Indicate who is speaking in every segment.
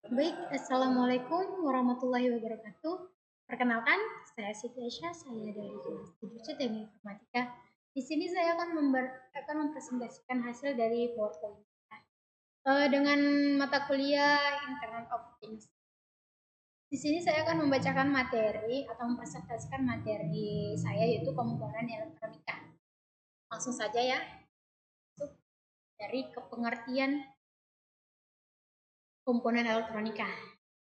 Speaker 1: Baik, Assalamualaikum warahmatullahi wabarakatuh. Perkenalkan, saya Siti Aisyah, saya dari kelas 7C Teknik Informatika. Di sini saya akan mempresentasikan hasil dari PowerPoint dengan mata kuliah Internet of Things. Di sini saya akan membacakan materi atau mempresentasikan materi saya yaitu komponen elektronika. Langsung saja ya, masuk dari kepengertian komponen elektronika.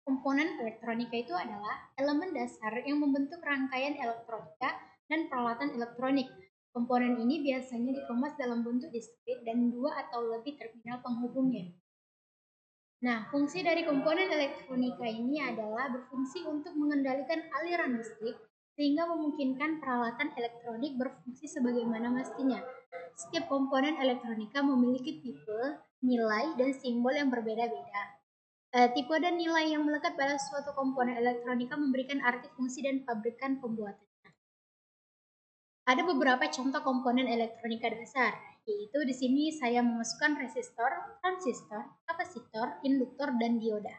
Speaker 1: Komponen elektronika itu adalah elemen dasar yang membentuk rangkaian elektronika dan peralatan elektronik. Komponen ini biasanya dikemas dalam bentuk diskrit dan dua atau lebih terminal penghubungnya. Nah, fungsi dari komponen elektronika ini adalah berfungsi untuk mengendalikan aliran listrik sehingga memungkinkan peralatan elektronik berfungsi sebagaimana mestinya. Setiap komponen elektronika memiliki tipe, nilai, dan simbol yang berbeda-beda. Tipe dan nilai yang melekat pada suatu komponen elektronika memberikan arti fungsi dan pabrikan pembuatannya. Ada beberapa contoh komponen elektronika dasar, yaitu di sini saya memasukkan resistor, transistor, kapasitor, induktor, dan dioda.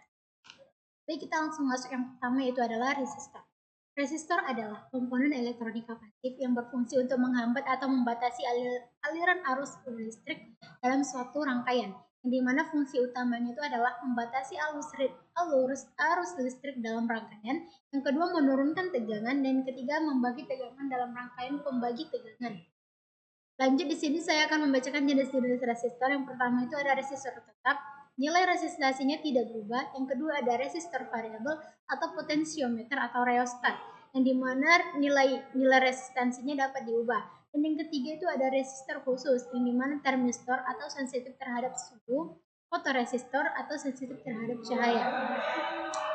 Speaker 1: Baik, kita langsung masuk yang pertama, yaitu adalah resistor. Resistor adalah komponen elektronika pasif yang berfungsi untuk menghambat atau membatasi aliran arus listrik dalam suatu rangkaian, di mana fungsi utamanya itu adalah membatasi arus listrik dalam rangkaian, yang kedua menurunkan tegangan, dan ketiga membagi tegangan dalam rangkaian pembagi tegangan. Lanjut, di sini saya akan membacakan jenis-jenis resistor. Yang pertama itu ada resistor tetap, nilai resistansinya tidak berubah. Yang kedua ada resistor variabel atau potensiometer atau rheostat, yang dimana nilai resistansinya dapat diubah. Dan yang ketiga itu ada resistor khusus, yang dimana termistor atau sensitif terhadap suhu, fotoresistor atau sensitif terhadap cahaya.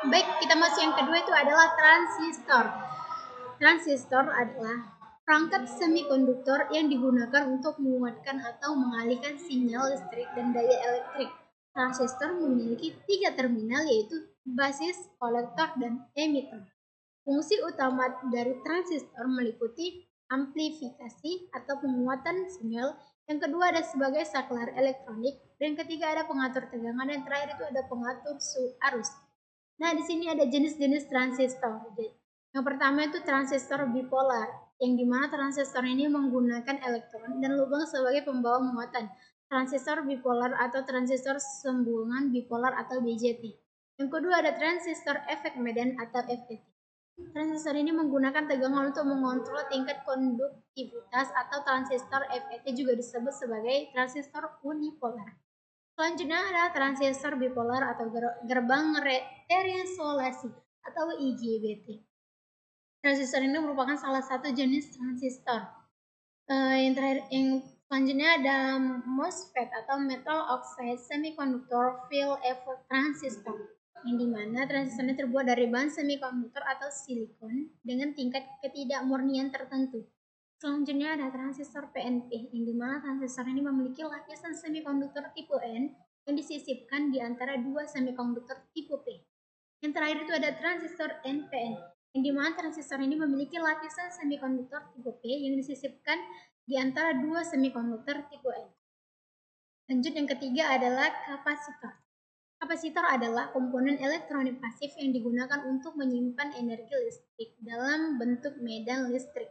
Speaker 1: Baik, kita masuk yang kedua, itu adalah transistor. Transistor adalah perangkat semikonduktor yang digunakan untuk menguatkan atau mengalihkan sinyal listrik dan daya elektrik. Transistor memiliki 3 terminal, yaitu basis, kolektor, dan emitter. Fungsi utama dari transistor meliputi amplifikasi atau penguatan sinyal, yang kedua ada sebagai saklar elektronik, dan ketiga ada pengatur tegangan, dan terakhir itu ada pengatur arus. Nah, di sini ada jenis-jenis transistor. Yang pertama itu transistor bipolar, yang dimana transistor ini menggunakan elektron dan lubang sebagai pembawa muatan. Transistor bipolar atau transistor sambungan bipolar atau BJT. Yang kedua ada transistor efek medan atau FET. Transistor ini menggunakan tegangan untuk mengontrol tingkat konduktivitas, atau transistor FET juga disebut sebagai transistor unipolar. Selanjutnya ada transistor bipolar atau gerbang terisolasi atau IGBT. Transistor ini merupakan salah satu jenis transistor. Yang selanjutnya ada MOSFET atau Metal Oxide Semiconductor Field Effect Transistor, yang dimana transistor ini terbuat dari bahan semikonduktor atau silikon dengan tingkat ketidakmurnian tertentu. Selanjutnya ada transistor PNP, yang dimana transistor ini memiliki lapisan semikonduktor tipe N yang disisipkan di antara dua semikonduktor tipe P. Yang terakhir itu ada transistor NPN, yang dimana transistor ini memiliki lapisan semikonduktor tipe P yang disisipkan di antara dua semikonduktor tipe N. Lanjut, yang ketiga adalah kapasitor. Kapasitor adalah komponen elektronik pasif yang digunakan untuk menyimpan energi listrik dalam bentuk medan listrik.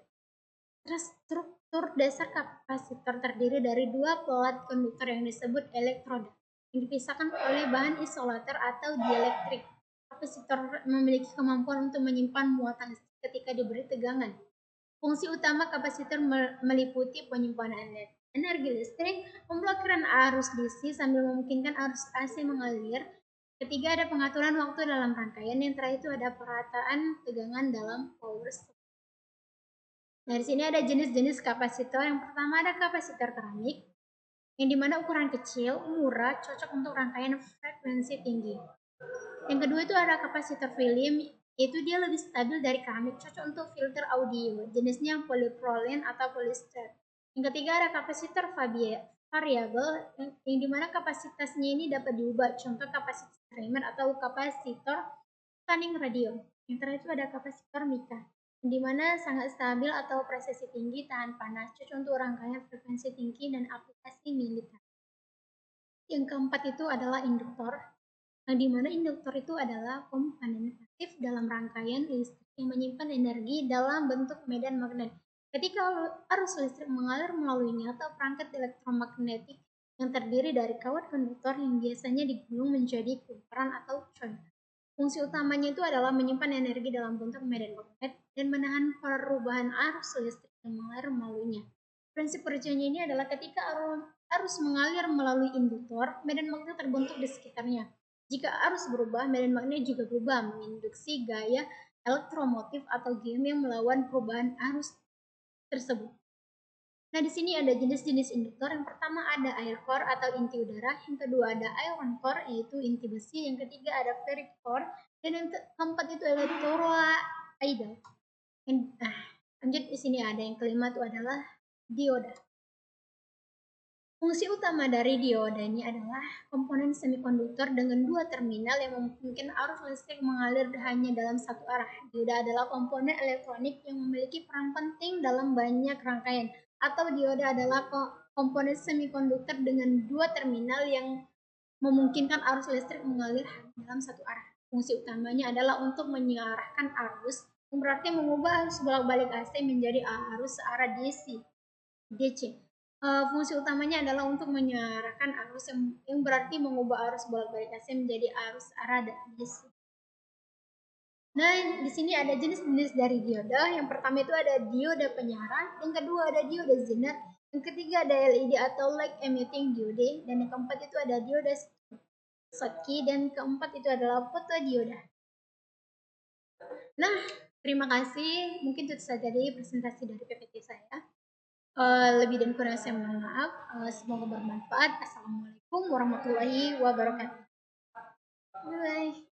Speaker 1: Struktur dasar kapasitor terdiri dari dua pelat konduktor yang disebut elektroda, yang dipisahkan oleh bahan isolator atau dielektrik. Kapasitor memiliki kemampuan untuk menyimpan muatan listrik ketika diberi tegangan. Fungsi utama kapasitor meliputi penyimpanan energi listrik, pemblokiran arus DC sambil memungkinkan arus AC mengalir. Ketiga ada pengaturan waktu dalam rangkaian. Yang terakhir itu ada perataan tegangan dalam power supply. Nah, di sini ada jenis-jenis kapasitor. Yang pertama ada kapasitor keramik, yang dimana ukuran kecil, murah, cocok untuk rangkaian frekuensi tinggi. Yang kedua itu ada kapasitor film, yaitu dia lebih stabil dari keramik, cocok untuk filter audio, jenisnya polypropylene atau polyester. Yang ketiga ada kapasitor variabel, yang dimana kapasitasnya ini dapat diubah, contoh kapasitor timer atau kapasitor stunning radio. Yang terakhir itu ada kapasitor mika, di mana sangat stabil atau presisi tinggi, tahan panas, cocok untuk rangkaian frekuensi tinggi dan aplikasi militer. Yang keempat itu adalah induktor. di mana induktor itu adalah komponen pasif dalam rangkaian listrik yang menyimpan energi dalam bentuk medan magnet. Ketika arus listrik mengalir melaluinya atau perangkat elektromagnetik yang terdiri dari kawat konduktor yang biasanya digulung menjadi kumparan atau coil. Fungsi utamanya itu adalah menyimpan energi dalam bentuk medan magnet dan menahan perubahan arus listrik yang mengalir melaluinya. Prinsip kerjanya ini adalah ketika arus mengalir melalui induktor, medan magnet terbentuk di sekitarnya. Jika arus berubah, medan magnet juga berubah, menginduksi gaya elektromotif atau GM yang melawan perubahan arus tersebut. Nah, di sini ada jenis-jenis induktor. Yang pertama ada air core atau inti udara, yang kedua ada iron core yaitu inti besi, yang ketiga ada ferric core, dan yang keempat itu ada toroidal. Lanjut di sini ada yang kelima itu adalah dioda. Fungsi utama dari dioda ini adalah komponen semikonduktor dengan dua terminal yang memungkinkan arus listrik mengalir hanya dalam satu arah. Dioda adalah komponen elektronik yang memiliki peran penting dalam banyak rangkaian, atau dioda adalah komponen semikonduktor dengan dua terminal yang memungkinkan arus listrik mengalir dalam satu arah. Fungsi utamanya adalah untuk mengarahkan arus, yang berarti mengubah arus bolak-balik AC menjadi arus searah DC. Fungsi utamanya adalah untuk mengarahkan arus yang berarti mengubah arus bolak-balik AC menjadi arus arah DC. Nah, di sini ada jenis-jenis dari dioda. Yang pertama itu ada dioda penyiaran, yang kedua ada dioda Zener, yang ketiga ada LED atau light emitting diode, dan yang keempat itu ada dioda Schottky, dan keempat itu adalah fotodioda. Nah, terima kasih. Mungkin itu saja dari presentasi dari PPT saya. Lebih dan kurang saya mohon maaf. Semoga bermanfaat. Assalamualaikum warahmatullahi wabarakatuh. Bye.